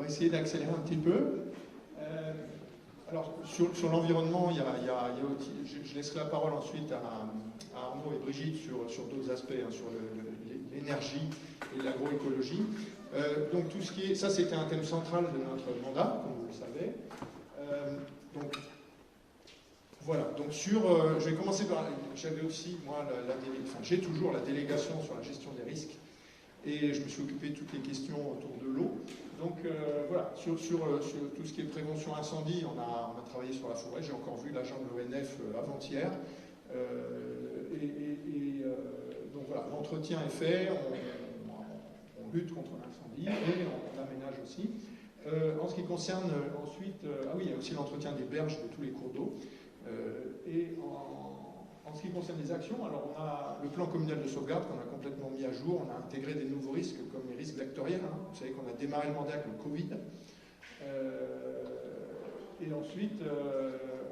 va essayer d'accélérer un petit peu. Alors, sur l'environnement, je laisserai la parole ensuite à Arnaud et Brigitte sur d'autres aspects, hein, sur l'énergie et l'agroécologie. Donc, tout ce qui est... Ça, c'était un thème central de notre mandat, comme vous le savez. Donc, voilà. Donc, je vais commencer par... J'avais aussi, moi, j'ai toujours la délégation sur la gestion des risques. Et je me suis occupé de toutes les questions autour de l'eau. Donc voilà, sur tout ce qui est prévention incendie, on a travaillé sur la forêt. J'ai encore vu l'agent de l'ONF avant-hier. Donc voilà, l'entretien est fait, on lutte contre l'incendie et on aménage aussi. En ce qui concerne ensuite, il y a aussi l'entretien des berges de tous les cours d'eau. En ce qui concerne les actions, alors on a le plan communal de sauvegarde qu'on a complètement mis à jour, on a intégré des nouveaux risques comme les risques vectoriels, hein. Vous savez qu'on a démarré le mandat avec le Covid. Et ensuite,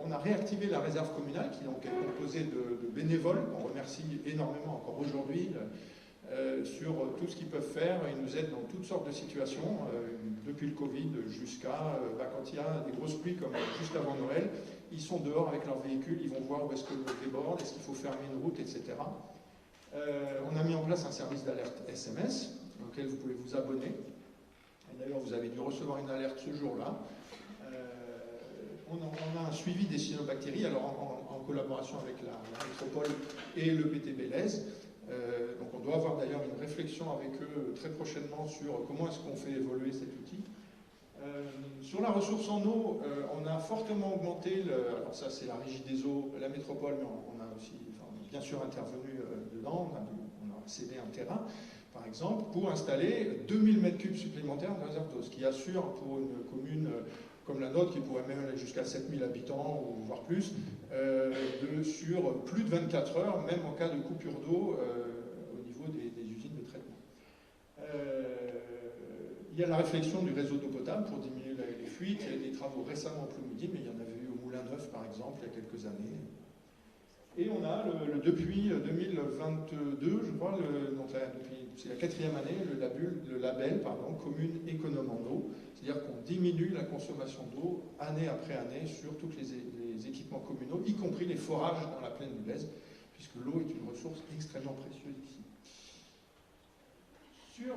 on a réactivé la réserve communale qui donc, est composée de bénévoles, on remercie énormément encore aujourd'hui, sur tout ce qu'ils peuvent faire. Ils nous aident dans toutes sortes de situations, depuis le Covid jusqu'à quand il y a des grosses pluies comme juste avant Noël. Ils sont dehors avec leur véhicule, ils vont voir où est-ce que l'eau déborde, est-ce qu'il faut fermer une route, etc. On a mis en place un service d'alerte SMS auquel vous pouvez vous abonner. Et d'ailleurs, vous avez dû recevoir une alerte ce jour-là. On a un suivi des cyanobactéries, alors en collaboration avec la métropole et le PT Bélez. Donc on doit avoir d'ailleurs une réflexion avec eux très prochainement sur comment est-ce qu'on fait évoluer cet outil. Sur la ressource en eau, on a fortement augmenté, alors ça c'est la Régie des eaux, la métropole, mais on a aussi bien sûr intervenu dedans, on a cédé un terrain, par exemple, pour installer 2000 m3 supplémentaires de réserve d'eau, ce qui assure pour une commune comme la nôtre, qui pourrait même aller jusqu'à 7000 habitants, ou voire plus, sur plus de 24 heures, même en cas de coupure d'eau au niveau des usines de traitement. Il y a la réflexion du réseau d'eau potable pour diminuer les fuites. Il y a des travaux récemment au Ploumidi, mais il y en avait eu au Moulin Neuf, par exemple, il y a quelques années. Et on a, depuis 2022, je crois, c'est la 4e année, le label commune économe en eau. C'est-à-dire qu'on diminue la consommation d'eau année après année sur tous les équipements communaux, y compris les forages dans la plaine du Lez, puisque l'eau est une ressource extrêmement précieuse ici. Sur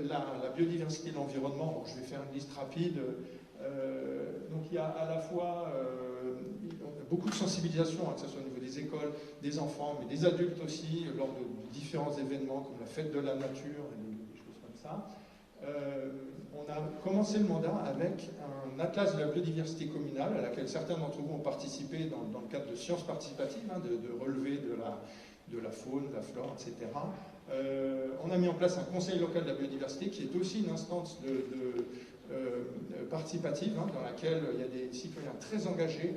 la biodiversité et l'environnement, je vais faire une liste rapide. Donc il y a à la fois beaucoup de sensibilisation, que ce soit au niveau des écoles, des enfants, mais des adultes aussi, lors de différents événements comme la fête de la nature et des choses comme ça. On a commencé le mandat avec un atlas de la biodiversité communale à laquelle certains d'entre vous ont participé dans le cadre de sciences participatives, de relever de la faune, de la flore, etc. On a mis en place un conseil local de la biodiversité qui est aussi une instance participative dans laquelle il y a des citoyens très engagés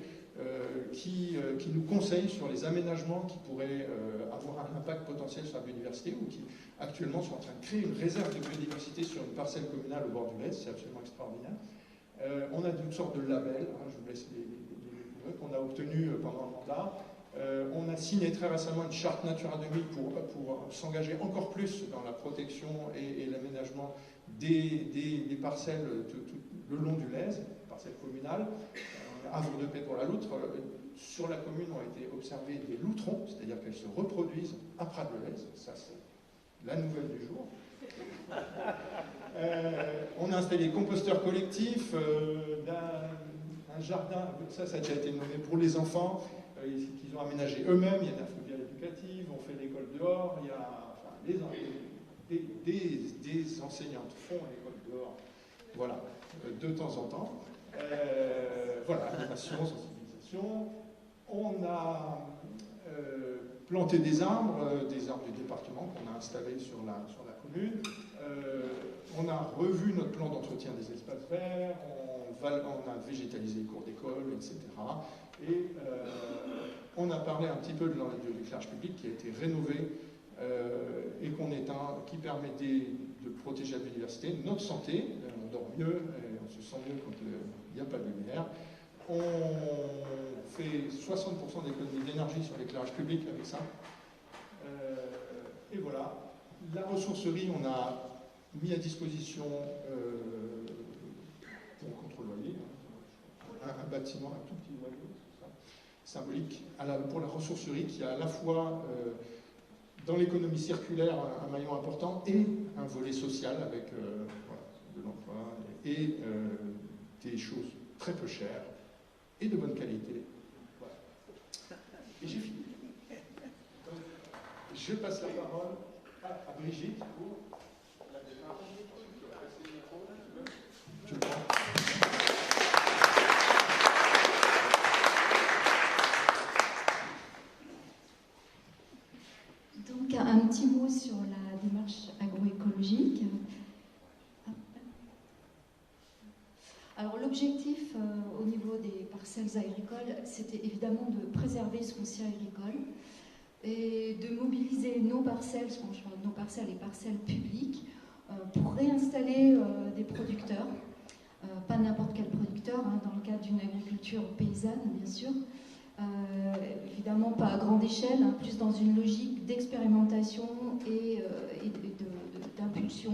qui nous conseillent sur les aménagements qui pourraient avoir un impact potentiel sur la biodiversité ou qui actuellement sont en train de créer une réserve de biodiversité sur une parcelle communale au bord du Lez. C'est absolument extraordinaire. On a toutes sortes de labels, je vous laisse les qu'on a obtenus pendant le mandat. On a signé très récemment une charte Natura 2000 pour s'engager encore plus dans la protection et l'aménagement des parcelles le long du Lez, parcelles communales. Havre de paix pour la loutre. Sur la commune ont été observés des loutrons, c'est-à-dire qu'elles se reproduisent à Prades-le-Lez. Ça, c'est la nouvelle du jour. On a installé des composteurs collectifs, un jardin, ça a déjà été nommé pour les enfants, qu'ils ont aménagé eux-mêmes. Il y a de la filière éducative, on fait l'école dehors, il y a des enseignantes font l'école dehors, voilà, de temps en temps. Voilà, animation, sensibilisation. On a planté des arbres du département qu'on a installés sur la commune. On a revu notre plan d'entretien des espaces verts, on a végétalisé les cours d'école, etc. Et on a parlé un petit peu de l'éclairage public qui a été rénové et qu'on éteint, qui permet de protéger la biodiversité, notre santé. On dort mieux, on se sent mieux quand il n'y a pas de lumière. On fait 60% d'économie d'énergie sur l'éclairage public avec ça. Et voilà. La ressourcerie, on a mis à disposition bâtiment, un tout petit oiseau, symbolique pour la ressourcerie, qui a à la fois dans l'économie circulaire un maillon important et un volet social avec voilà, de l'emploi et des choses très peu chères et de bonne qualité. Voilà. Et j'ai fini. Donc, je passe la parole à Brigitte pour la démarche. Tu le prends. Donc un petit mot sur la démarche agroécologique. Alors l'objectif au niveau des parcelles agricoles, c'était évidemment de préserver ce foncier agricole et de mobiliser nos parcelles, nos parcelles et parcelles publiques, pour réinstaller des producteurs, pas n'importe quel producteur, hein, dans le cadre d'une agriculture paysanne bien sûr, évidemment pas à grande échelle, hein, plus dans une logique d'expérimentation et d'impulsion,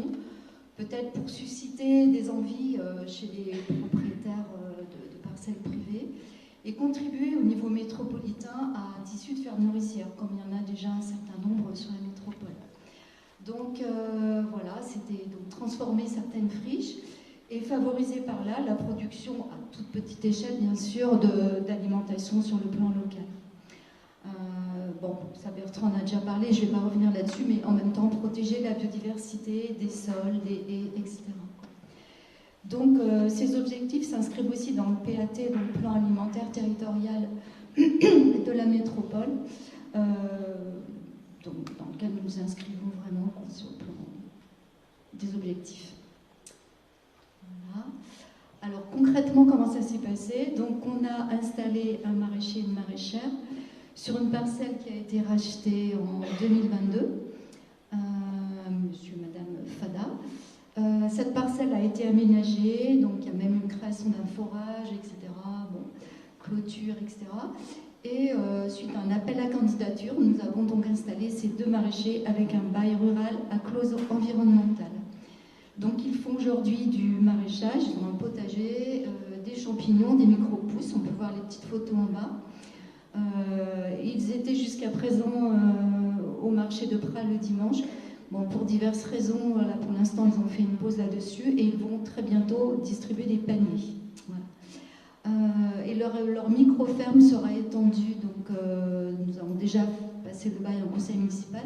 peut-être pour susciter des envies chez les propriétaires de parcelles privées et contribuer au niveau métropolitain à un tissu de ferme nourricière, comme il y en a déjà un certain nombre sur la métropole. Donc voilà, c'était donc transformer certaines friches et favoriser par là la production à toute petite échelle, bien sûr, d'alimentation sur le plan local. Bon, ça Bertrand en a déjà parlé, je ne vais pas revenir là-dessus, mais en même temps protéger la biodiversité des sols, des haies, etc. Donc ces objectifs s'inscrivent aussi dans le PAT, dans le plan alimentaire territorial de la métropole, donc, dans lequel nous nous inscrivons vraiment sur le plan des objectifs. Voilà. Alors concrètement, comment ça s'est passé? Donc on a installé un maraîcher et une maraîchère sur une parcelle qui a été rachetée en 2022, monsieur et madame Fada. Cette parcelle a été aménagée, donc il y a même une création d'un forage, etc., bon, clôture, etc. Et suite à un appel à candidature, nous avons donc installé ces deux maraîchers avec un bail rural à clause environnementale. Donc ils font aujourd'hui du maraîchage, ils ont un potager, des champignons, des micro-pousses, on peut voir les petites photos en bas. Ils étaient jusqu'à présent au marché de Pras le dimanche. Bon, pour diverses raisons, là, pour l'instant, ils ont fait une pause là-dessus et ils vont très bientôt distribuer des paniers. Voilà. Et leur micro-ferme sera étendue, donc nous avons déjà passé le bail en conseil municipal,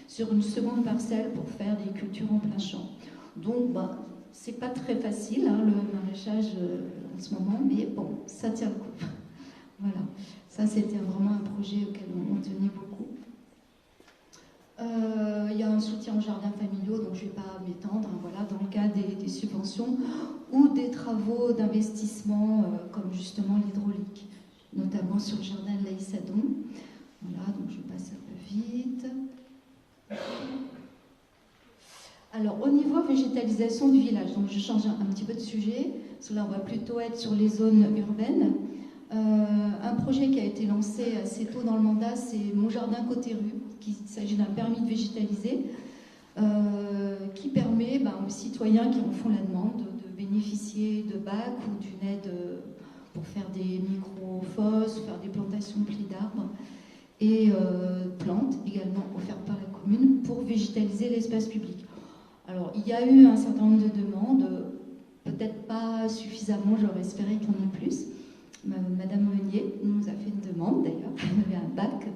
sur une seconde parcelle pour faire des cultures en plein champ. Donc, bah, c'est pas très facile, hein, le maraîchage en ce moment, mais bon, ça tient le coup. Voilà. Ça, c'était vraiment un projet auquel on tenait beaucoup. Il y a un soutien aux jardins familiaux, donc je ne vais pas m'étendre, hein, voilà, dans le cas des subventions ou des travaux d'investissement, comme justement l'hydraulique, notamment sur le jardin de l'Aïssadon. Voilà, donc je passe un peu vite. Alors, au niveau végétalisation du village, donc je change un petit peu de sujet, parce que là, on va plutôt être sur les zones urbaines. Un projet qui a été lancé assez tôt dans le mandat, c'est Mon Jardin Côté Rue, il s'agit d'un permis de végétaliser, qui permet aux citoyens qui en font la demande de bénéficier de bacs ou d'une aide pour faire des micro-fosses, faire des plantations de plis d'arbres, et plantes également offertes par la commune pour végétaliser l'espace public. Alors, il y a eu un certain nombre de demandes, peut-être pas suffisamment, j'aurais espéré qu'il y en ait plus. Madame Meunier nous a fait une demande d'ailleurs, elle avait un bac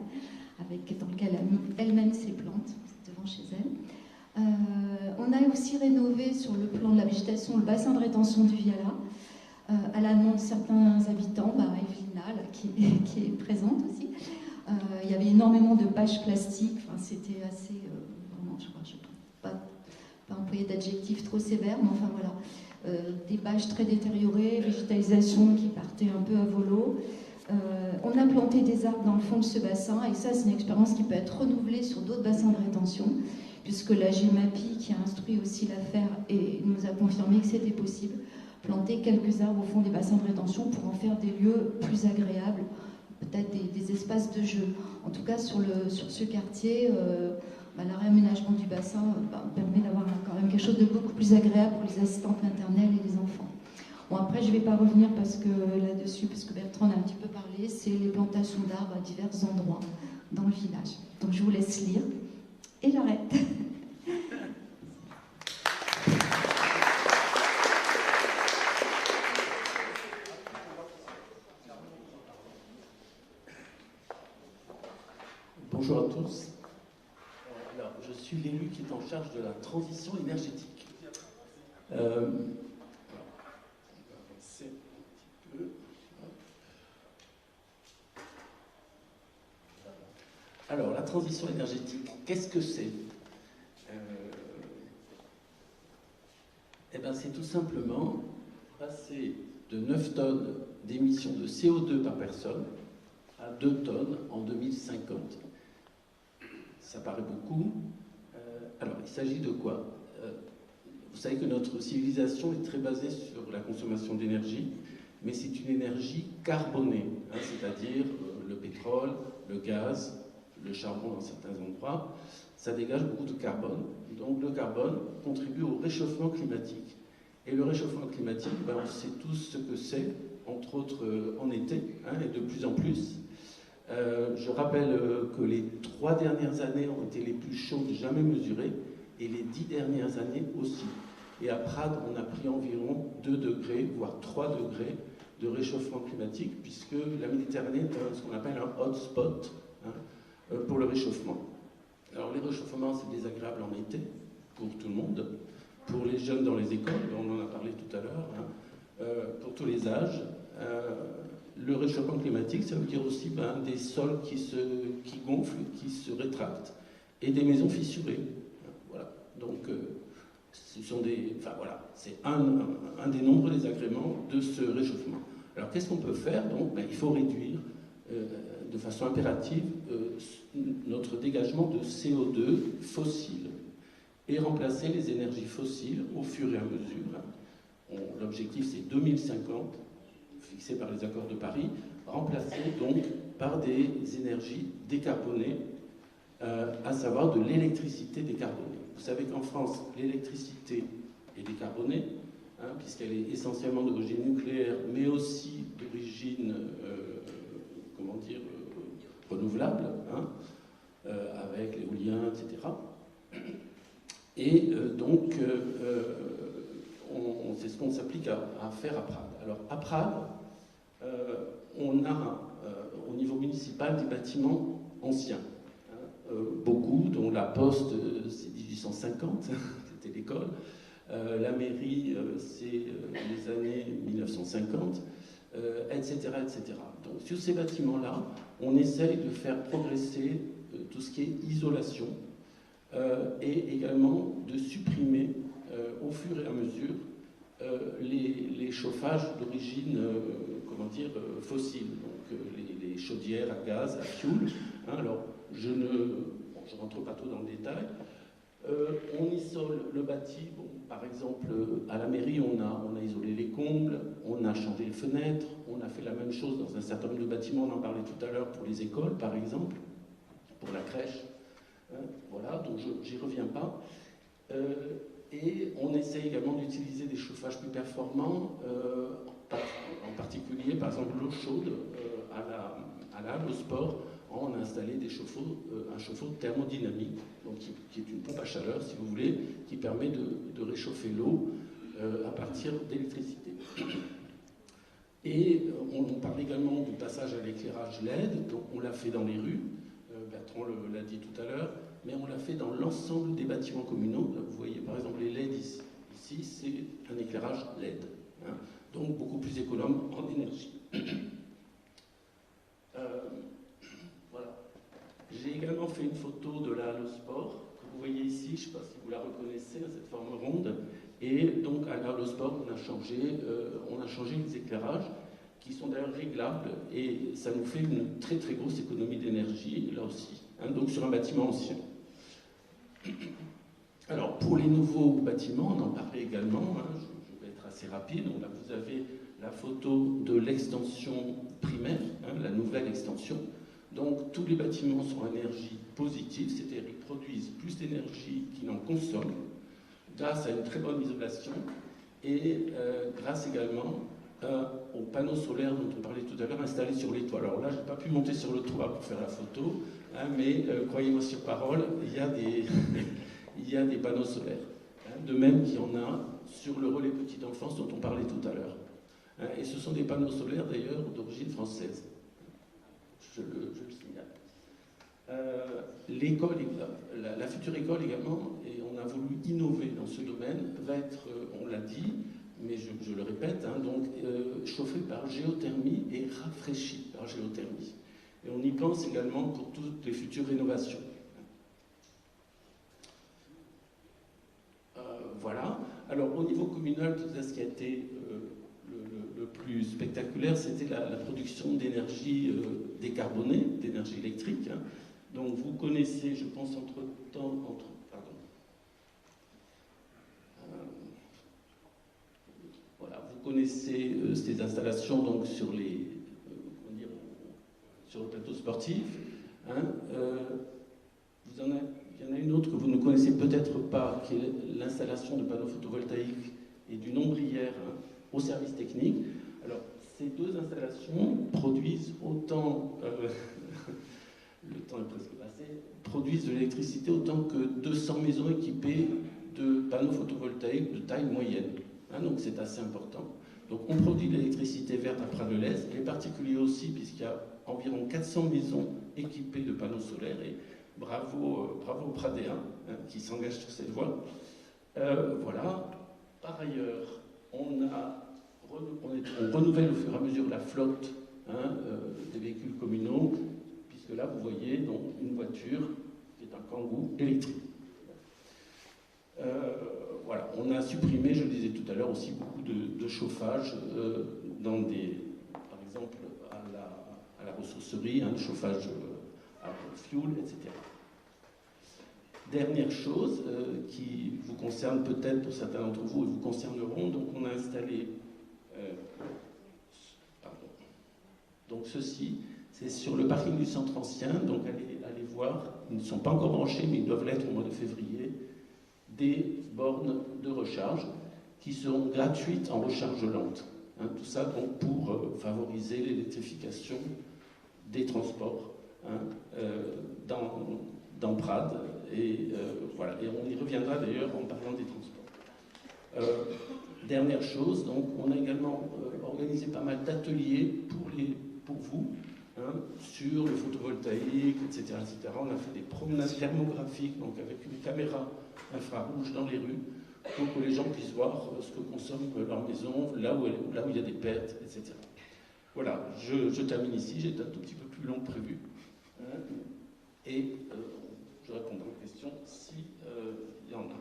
dans lequel elle a mis elle-même ses plantes devant chez elle. On a aussi rénové sur le plan de la végétation le bassin de rétention du Viala, à la demande de certains habitants, Evelina là, qui est présente aussi. Il y avait énormément de bâches plastiques, enfin, c'était assez, vraiment, je ne peux pas employer d'adjectifs trop sévères, mais enfin voilà. Des bâches très détériorées, végétalisation qui partait un peu à volo. On a planté des arbres dans le fond de ce bassin et ça c'est une expérience qui peut être renouvelée sur d'autres bassins de rétention puisque la GEMAPI qui a instruit aussi l'affaire et nous a confirmé que c'était possible, planter quelques arbres au fond des bassins de rétention pour en faire des lieux plus agréables, peut-être des espaces de jeu. En tout cas sur ce quartier, le réaménagement du bassin permet d'avoir quand même quelque chose de beaucoup plus agréable pour les assistantes maternelles et les enfants. Bon, après, je ne vais pas revenir là-dessus, parce que Bertrand en a un petit peu parlé, c'est les plantations d'arbres à divers endroits dans le village. Donc je vous laisse lire, et j'arrête. Bonjour à tous. Alors, je suis l'élu qui est en charge de la transition énergétique. Alors, la transition énergétique, qu'est-ce que c'est? Eh bien, c'est tout simplement passer de 9 tonnes d'émissions de CO2 par personne à 2 tonnes en 2050. Ça paraît beaucoup. Alors, il s'agit de quoi? Vous savez que notre civilisation est très basée sur la consommation d'énergie, mais c'est une énergie carbonée, hein, c'est-à-dire le pétrole, le gaz, le charbon dans certains endroits. Ça dégage beaucoup de carbone. Donc le carbone contribue au réchauffement climatique. Et le réchauffement climatique, ben, on sait tous ce que c'est, entre autres en été, hein, et de plus en plus. Je rappelle que les 3 dernières années ont été les plus chaudes jamais mesurées, et les 10 dernières années aussi. Et à Prades, on a pris environ 2 degrés, voire 3 degrés de réchauffement climatique, puisque la Méditerranée est ce qu'on appelle un hotspot, hein, pour le réchauffement. Alors les réchauffements, c'est désagréable en été, pour tout le monde, pour les jeunes dans les écoles, on en a parlé tout à l'heure, hein, pour tous les âges. Le réchauffement climatique, ça veut dire aussi des sols qui gonflent, qui se rétractent, et des maisons fissurées. Voilà. Donc, ce sont c'est un des nombreux désagréments de ce réchauffement. Alors, qu'est-ce qu'on peut faire? Donc, il faut réduire de façon impérative notre dégagement de CO2 fossile et remplacer les énergies fossiles au fur et à mesure. L'objectif, c'est 2050, fixé par les accords de Paris, remplacé donc par des énergies décarbonées, à savoir de l'électricité décarbonée. Vous savez qu'en France, l'électricité est décarbonée, hein, puisqu'elle est essentiellement d'origine nucléaire, mais aussi d'origine, renouvelable, hein, avec l'éolien, etc. Et donc, c'est ce qu'on s'applique à faire à Prades. Alors, à Prades, on a, au niveau municipal, des bâtiments anciens. Beaucoup, dont la Poste, c'est 1850, c'était l'école. La mairie, c'est les années 1950, etc., etc. Donc, sur ces bâtiments-là, on essaye de faire progresser tout ce qui est isolation et également de supprimer au fur et à mesure les chauffages d'origine, fossile, donc les chaudières à gaz, à fioul. Hein, alors, je ne rentre pas trop dans le détail. On isole le bâti. Bon, par exemple, à la mairie, on a isolé les combles, on a changé les fenêtres, on a fait la même chose dans un certain nombre de bâtiments, on en parlait tout à l'heure pour les écoles, par exemple, pour la crèche. Hein, voilà, donc j'y reviens pas. Et on essaie également d'utiliser des chauffages plus performants, en particulier, par exemple, l'eau chaude à la halle au sport. On a installé un chauffe-eau thermodynamique, donc qui est une pompe à chaleur, si vous voulez, qui permet de réchauffer l'eau à partir d'électricité. Et on parle également du passage à l'éclairage LED, donc on l'a fait dans les rues, Bertrand l'a dit tout à l'heure, mais on l'a fait dans l'ensemble des bâtiments communaux. Vous voyez par exemple les LED ici. Ici, c'est un éclairage LED, hein, donc beaucoup plus économe en énergie. Voilà. J'ai également fait une photo de la halle au sport, que vous voyez ici, je ne sais pas si vous la reconnaissez, cette forme ronde. Et donc à la halle au sport, on a changé les éclairages, qui sont d'ailleurs réglables, et ça nous fait une très très grosse économie d'énergie, là aussi, hein, donc sur un bâtiment ancien. Alors pour les nouveaux bâtiments, on en parlait également, hein, je vais être assez rapide. Donc là vous avez la photo de l'extension primaire, hein, la nouvelle extension. Donc tous les bâtiments sont à énergie positive, c'est-à-dire qu'ils produisent plus d'énergie qu'ils n'en consomment, grâce à une très bonne isolation et grâce également aux panneaux solaires dont on parlait tout à l'heure installés sur les toits. Alors là, je n'ai pas pu monter sur le toit pour faire la photo, hein, mais croyez-moi sur parole, il y a des, il y a des panneaux solaires. Hein, de même qu'il y en a sur le relais petite enfance dont on parlait tout à l'heure. Hein, et ce sont des panneaux solaires d'ailleurs d'origine française. Je le signale. L'école, la future école également, et on a voulu innover dans ce domaine, va être, on l'a dit, mais je le répète, hein, donc chauffée par géothermie et rafraîchie par géothermie. Et on y pense également pour toutes les futures rénovations. Voilà. Alors au niveau communal, tout ça, ce qui a été le plus spectaculaire, c'était la production d'énergie décarbonée, d'énergie électrique. Hein. Donc vous connaissez, je pense, voilà, vous connaissez ces installations donc sur les, sur le plateau sportif. Hein, il y en a une autre que vous ne connaissez peut-être pas, qui est l'installation de panneaux photovoltaïques et d'une ombrière, hein, au service technique. Alors, ces deux installations produisent autant, le temps est presque passé, produisent de l'électricité autant que 200 maisons équipées de panneaux photovoltaïques de taille moyenne. Hein, donc c'est assez important. Donc on produit de l'électricité verte à Prat-de-Lez, les particuliers aussi, puisqu'il y a environ 400 maisons équipées de panneaux solaires, et bravo aux Pradéens, hein, qui s'engagent sur cette voie. Voilà. Par ailleurs, on renouvelle au fur et à mesure la flotte, hein, des véhicules communaux, puisque là, vous voyez donc une voiture qui est un Kangoo électrique. Voilà, on a supprimé, je le disais tout à l'heure, aussi beaucoup de chauffage dans des, par exemple, à la ressourcerie, hein, de chauffage à fuel, etc. Dernière chose qui vous concerne peut-être pour certains d'entre vous et vous concerneront, donc on a installé, donc ceci, c'est sur le parking du centre ancien, donc allez voir, ils ne sont pas encore branchés, mais ils doivent l'être au mois de février, des bornes de recharge qui seront gratuites en recharge lente. Hein, tout ça donc pour favoriser l'électrification des transports, hein, dans Prades. Et voilà. Et on y reviendra d'ailleurs en parlant des transports. Dernière chose, donc on a également organisé pas mal d'ateliers pour vous, hein, sur le photovoltaïque, etc., etc. On a fait des promenades thermographiques, donc avec une caméra infrarouge dans les rues, pour que les gens puissent voir ce que consomme leur maison, là où il y a des pertes, etc. Voilà, je termine ici, j'ai été un tout petit peu plus long que prévu. Hein, et je répondrai aux questions si il y en a.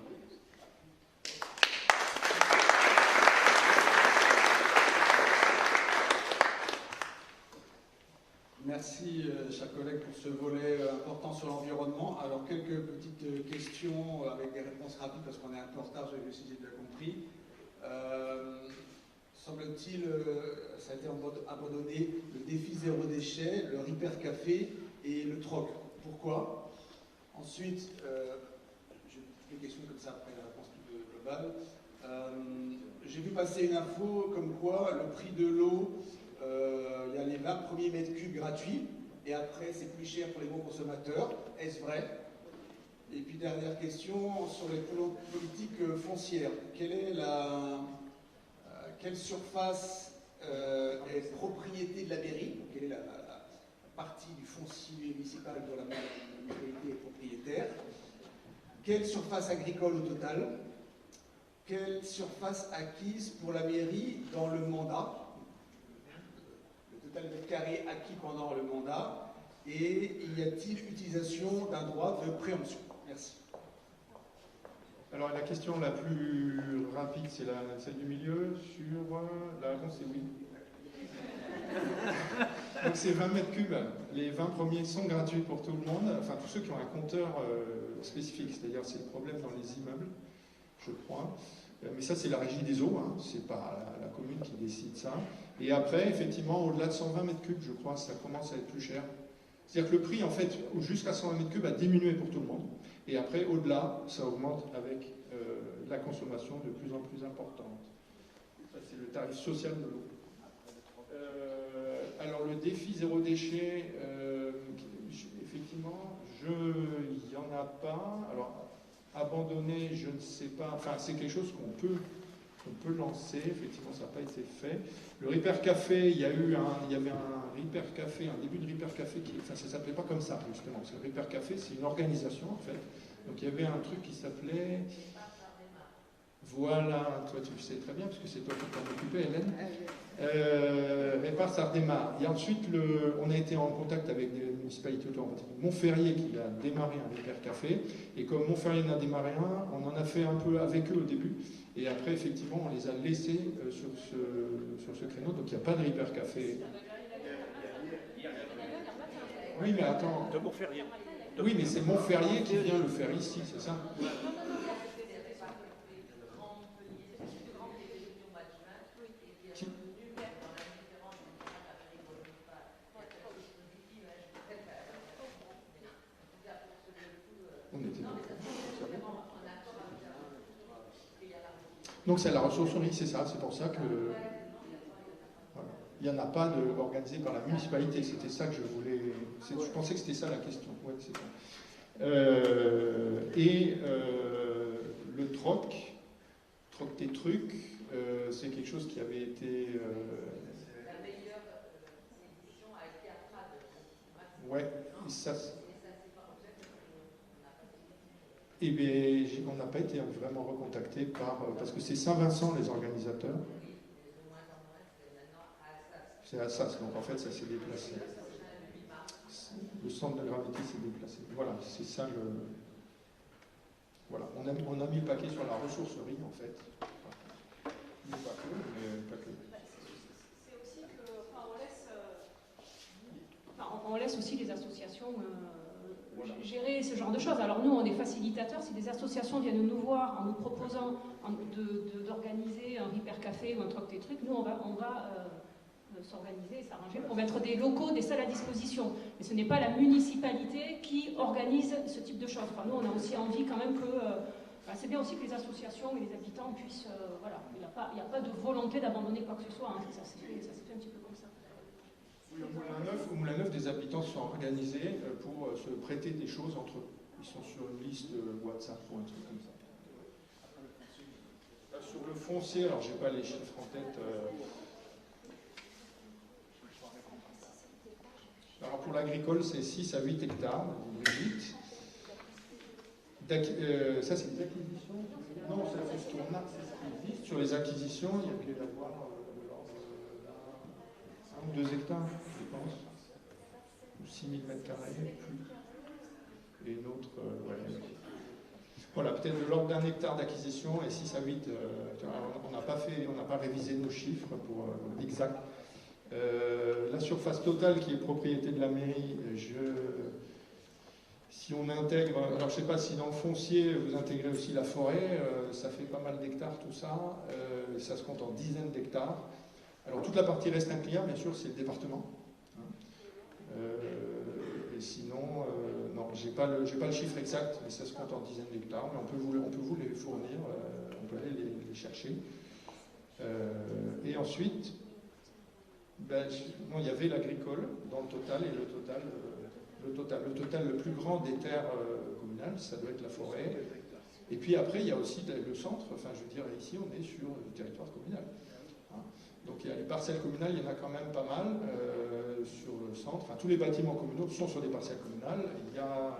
Merci, chers collègues, pour ce volet important sur l'environnement. Alors, quelques petites questions avec des réponses rapides, parce qu'on est un peu en retard, j'ai si j'ai bien compris. Semble-t-il, ça a été abandonné, le défi zéro déchet, le Repair Café et le troc. Pourquoi? Ensuite, j'ai des questions comme ça après la réponse plus globale. J'ai vu passer une info comme quoi le prix de l'eau, il y a les 20 premiers mètres cubes gratuits, et après c'est plus cher pour les bons consommateurs. Est-ce vrai? Et puis dernière question sur les politiques foncières. Quelle surface est propriété de la mairie? Quelle est la partie du foncier municipal dont la municipalité est propriétaire? Quelle surface agricole au total? Quelle surface acquise pour la mairie dans le mandat? Le total de mètres carrés acquis pendant le mandat? Et y a-t-il utilisation d'un droit de préemption? Merci. Alors la question la plus rapide, c'est celle du milieu. La réponse est oui. Donc c'est 20 mètres cubes. Les 20 premiers sont gratuits pour tout le monde. Enfin, tous ceux qui ont un compteur spécifique. C'est-à-dire, c'est le problème dans les immeubles, je crois. Mais ça, c'est la régie des eaux. Hein. C'est pas la commune qui décide ça. Et après, effectivement, au-delà de 120 mètres cubes, je crois, ça commence à être plus cher. C'est-à-dire que le prix, en fait, jusqu'à 120 mètres cubes a diminué pour tout le monde. Et après, au-delà, ça augmente avec la consommation de plus en plus importante. Ça, c'est le tarif social de l'eau. Alors, le défi zéro déchet, effectivement, il n'y en a pas. Alors, abandonné, je ne sais pas. Enfin, c'est quelque chose qu'on peut lancer. Effectivement, ça n'a pas été fait. Le Repair Café, il y avait un Repair Café, un début de Repair Café ça ne s'appelait pas comme ça, justement. Parce que le Repair Café, c'est une organisation, en fait. Donc, il y avait un truc qui s'appelait... Voilà, toi tu le sais très bien, parce que c'est toi qui t'en occupais, Hélène. Répare, ça redémarre. Et ensuite, on a été en contact avec des municipalités autour, en particulier Montferrier, qui a démarré un Repair Café. Et comme Montferrier en a démarré un, on en a fait un peu avec eux au début. Et après, effectivement, on les a laissés sur ce créneau. Donc, il n'y a pas de Repair Café. Oui, mais attends. De Montferrier. Oui, mais c'est Montferrier qui vient le faire ici, c'est ça? Donc c'est la ressourcerie, c'est ça, c'est pour ça que voilà. Il n'y en a pas organisé par la municipalité, c'était ça que je voulais... Je pensais que c'était ça la question. Ouais, c'est ça. Le troc tes trucs, c'est quelque chose qui avait été... La meilleure édition a été à Prades. Ouais, et ça... Eh bien, on n'a pas été vraiment recontacté parce que c'est Saint-Vincent les organisateurs. C'est Assas, donc en fait ça s'est déplacé. Le centre de gravité s'est déplacé. Voilà, c'est ça le... Voilà, on a mis le paquet sur la ressourcerie en fait. Mais pas que, mais pas que. C'est aussi que, on laisse aussi les associations gérer ce genre de choses. Alors nous, on est facilitateurs. Si des associations viennent nous voir en nous proposant d'organiser un Repair Café ou un troc des trucs, nous, on va s'organiser et s'arranger pour mettre des locaux, des salles à disposition. Mais ce n'est pas la municipalité qui organise ce type de choses. Enfin, nous, on a aussi envie quand même que... c'est bien aussi que les associations et les habitants puissent... voilà, il n'y a pas de volonté d'abandonner quoi que ce soit. Hein. Ça s'est fait un petit peu comme ça. Oui, au Moulin Neuf, des habitants se sont organisés pour se prêter des choses entre eux. Ils sont sur une liste WhatsApp ou un truc comme ça. Sur le foncier, alors j'ai pas les chiffres en tête. Alors pour l'agricole, c'est 6 à 8 hectares, Brigitte. Ça, c'est des acquisitions? Non, c'est ce qu'on a. Sur les acquisitions, il y a pu y avoir de l'ordre d'1 ou 2 hectares, je pense. Ou 6 000 mètres carrés, plus. Et une autre, ouais. Voilà, peut-être de l'ordre d'1 hectare d'acquisition et 6 à 8. On n'a pas révisé nos chiffres pour l'exact. La surface totale qui est propriété de la mairie, si on intègre, alors je ne sais pas si dans le foncier vous intégrez aussi la forêt, ça fait pas mal d'hectares tout ça, ça se compte en dizaines d'hectares. Alors toute la partie reste incliable, bien sûr, c'est le département. Et sinon, non, j'ai pas le chiffre exact, mais ça se compte en dizaines d'hectares, mais on peut vous les fournir, on peut aller les chercher. Et ensuite, il y avait l'agricole dans le total, et le total le plus grand des terres communales, ça doit être la forêt. Et puis après, il y a aussi le centre, enfin je veux dire, ici on est sur le territoire communal. Hein. Donc il y a les parcelles communales, il y en a quand même pas mal sur le centre. Enfin, tous les bâtiments communaux sont sur des parcelles communales. Il y a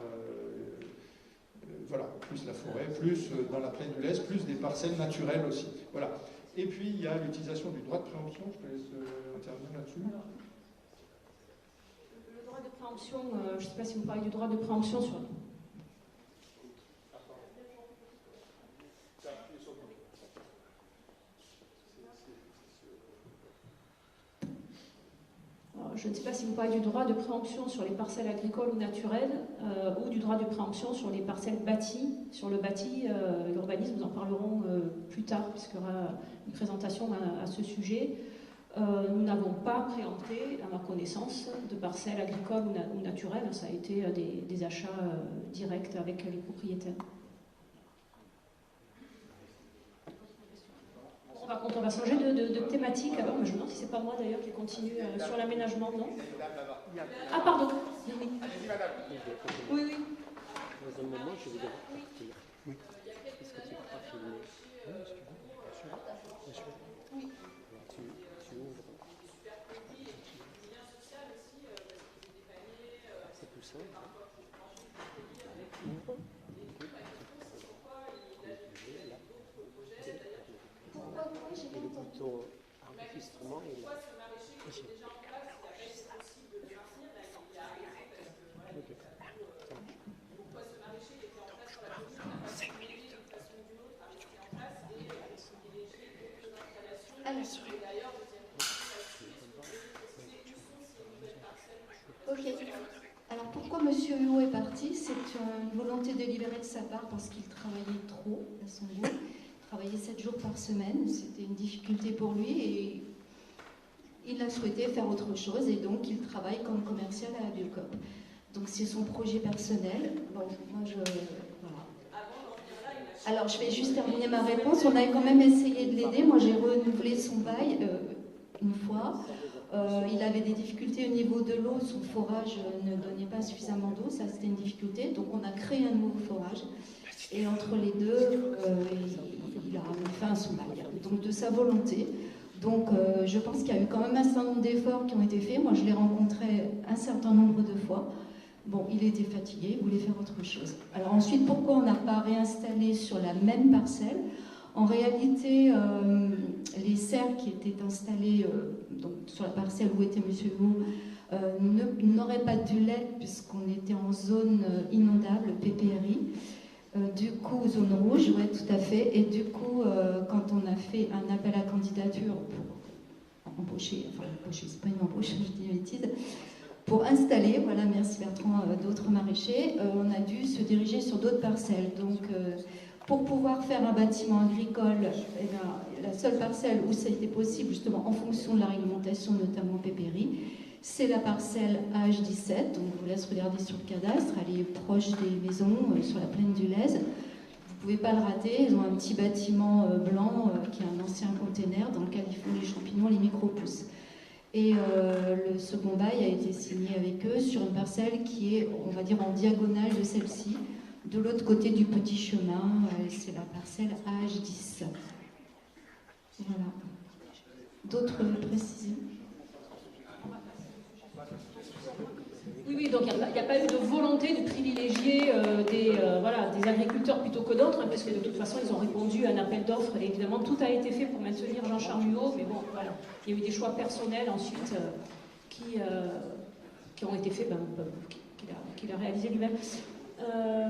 voilà, plus la forêt, plus dans la plaine de l'Est, plus des parcelles naturelles aussi. Voilà. Et puis il y a l'utilisation du droit de préemption, je te laisse intervenir là-dessus. Le droit de préemption, je ne sais pas si vous parlez du droit de préemption sur... Je ne sais pas si vous parlez du droit de préemption sur les parcelles agricoles ou naturelles ou du droit de préemption sur les parcelles bâties. Sur le bâti, l'urbanisme, nous en parlerons plus tard, puisqu'il y aura une présentation à ce sujet. Nous n'avons pas préempté, à ma connaissance, de parcelles agricoles ou naturelles. Ça a été des achats directs avec les propriétaires. Par contre, on va changer de thématique. Alors, mais je me demande si c'est pas moi d'ailleurs qui continue sur l'aménagement, non? Ah, pardon. Oui, oui. Oui, oui. Dans un moment, je vais devoir partir. Oui. Est-ce que tu pourras filmer? Bien sûr. Oui. Tu ouvres. C'est tout simple. Ouvre. Et le bouton enregistrement est là. Ok. Alors pourquoi Monsieur Huot est parti? C'est une volonté délibérée de sa part parce qu'il travaillait trop à son goût. Il travaillait 7 jours par semaine. C'était une difficulté pour lui et il a souhaité faire autre chose et donc il travaille comme commercial à la Biocop. Donc c'est son projet personnel. Bon, moi voilà. Alors je vais juste terminer ma réponse. On a quand même essayé de l'aider. Moi j'ai renouvelé son bail une fois. Il avait des difficultés au niveau de l'eau. Son forage ne donnait pas suffisamment d'eau. Ça c'était une difficulté. Donc on a créé un nouveau forage. Et entre les deux, il a mis fin à son bail. Donc de sa volonté. Donc je pense qu'il y a eu quand même un certain nombre d'efforts qui ont été faits. Moi je l'ai rencontré un certain nombre de fois. Bon, il était fatigué, il voulait faire autre chose. Alors ensuite, pourquoi on n'a pas réinstallé sur la même parcelle? En réalité, les serres qui étaient installées donc, sur la parcelle où était M. Huot n'auraient pas dû l'être puisqu'on était en zone inondable, PPRI. Du coup, zone rouge, oui, tout à fait. Et du coup, quand on a fait un appel à candidature pour embaucher, c'est pas une embauche, je dis une bêtise, pour installer, voilà, merci Bertrand, d'autres maraîchers, on a dû se diriger sur d'autres parcelles. Donc, pour pouvoir faire un bâtiment agricole, eh bien, la seule parcelle où ça a été possible, justement, en fonction de la réglementation, notamment PPRI, c'est la parcelle AH17. Donc, je vous laisse regarder sur le cadastre. Elle est proche des maisons, sur la plaine du Lez. Vous ne pouvez pas le rater. Ils ont un petit bâtiment blanc qui est un ancien container dans lequel ils font les champignons, les micro-pousses. Et le second bail a été signé avec eux sur une parcelle qui est, on va dire, en diagonale de celle-ci. De l'autre côté du petit chemin, c'est la parcelle AH10. Voilà. D'autres précisions? Oui, donc il n'y a pas eu de volonté de privilégier des agriculteurs plutôt que d'autres, hein, puisque de toute façon ils ont répondu à un appel d'offres et évidemment tout a été fait pour maintenir Jean-Charles Huot, mais bon, voilà, il y a eu des choix personnels ensuite qui ont été faits, qu'il a réalisé lui-même.